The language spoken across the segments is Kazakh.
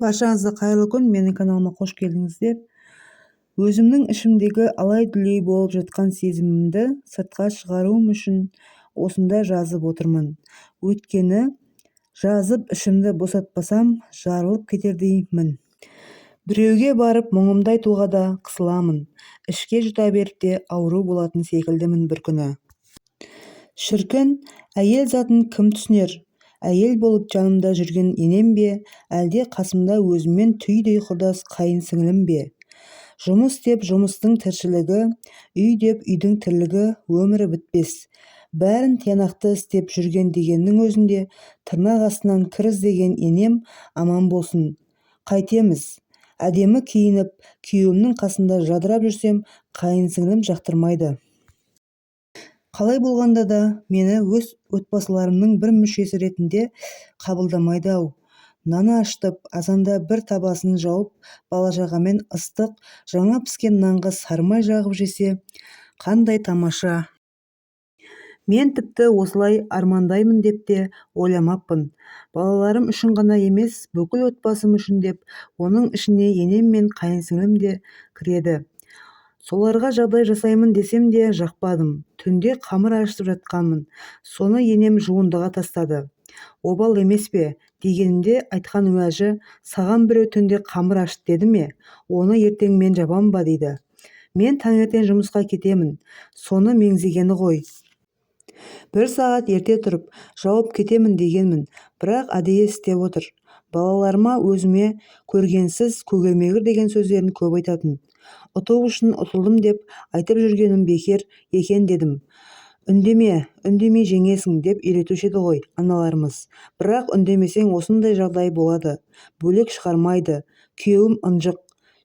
Баршаңызға қайырлы күн, менің каналыма қош келдіңіздер. Өзімнің ішімдегі алай-дүлей болып жатқан сезімімді сыртқа шығаруым үшін осында жазып отырмын. Өйткені жазып ішімді босатпасам жарылып кетердеймін. Біреуге барып мұңымды айтуға да қысыламын. Ішке жұта беріп те ауру болатын секілдімін бір күні. Шіркін, әйел затын кім түсінер? Әйел болып жанымда жүрген енем бе, әлде қасымда өзіммен түйдей құрдас қайын сіңілім бе? Жұмыс деп жұмыстың тіршілігі, үй деп үйдің тірлігі, өмірі бітпес. Бәрін тиянақты істеп жүрген дегеннің өзінде тырнақ астынан кір іздеген енем аман болсын. Қайтеміз? Әдемі киініп, күйеуімнің қасында жадырап жүрсем, қайын сіңілім жақтырмайды. Қалай болғанда да мені өз отбасыларымның бір мүшесі ретінде қабылдамайды-ау. Наны аштып, азанда бір табасын жауып, бала-шағамен ыстық, жаңа піскен нанға сармай жағып жесе, қандай тамаша. Мен тіпті осылай армандаймын деп те ойламаппын. Балаларым үшін ғана емес, бүкіл отбасым үшін деп, оның ішіне енем мен қайынсіңлім де кіреді. Соларға жағдай жасаймын десем де жақпадым. Түнде қамыр ашытып жатқанмын. Соны енем жуындыға тастады. Обал емес пе? Дегенімде айтқан уәжі, саған біреу түнде қамыр ашыт деді ме? Оны ертең мен жабам ба дейді. Мен таңертең жұмысқа кетемін. Соны меңзегені ғой. Бір сағат ерте тұрып, жауып кетемін дегенмін, бірақ әдейі істеп отыр. Балаларыма өзіме көргенсіз көгермегір деген сөздерін көп айтатын. Ұту үшін ұтылдым деп айтып жүргенім бекер екен дедім. Үндемей жеңесің деп үйретуші еді ғой аналарымыз. Бірақ үндемесең осындай жағдай болады. Бөлек шығармайды. Күйеуім ынжық.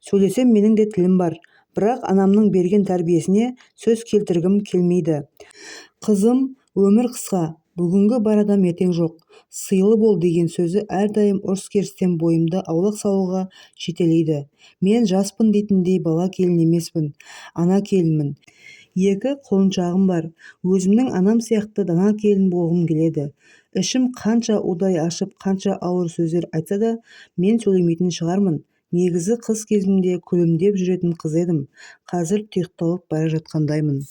Сөйлесем менің де тілім бар. Бірақ анамның берген тәрбиесіне сөз келтіргім келмейді. Қызым, өмір қысқа. Бүгінгі бар адам ертең жоқ. Сыйлы бол деген сөзі әрдайым ұрыс-керістен бойымды аулақ салуға жетелейді. Мен жаспын дейтіндей бала келін емеспін, ана келінмін. 2 құлыншағым бар. Өзімнің анам сияқты дана келін болғым келеді. Ішім қанша удай ашып, қанша ауыр сөздер айтса да, мен сөйлемейтін шығармын. Негізі қыз кезімде күлімдеп жүретін қыз едім. Қазір тұйықталып бара жатқандаймын.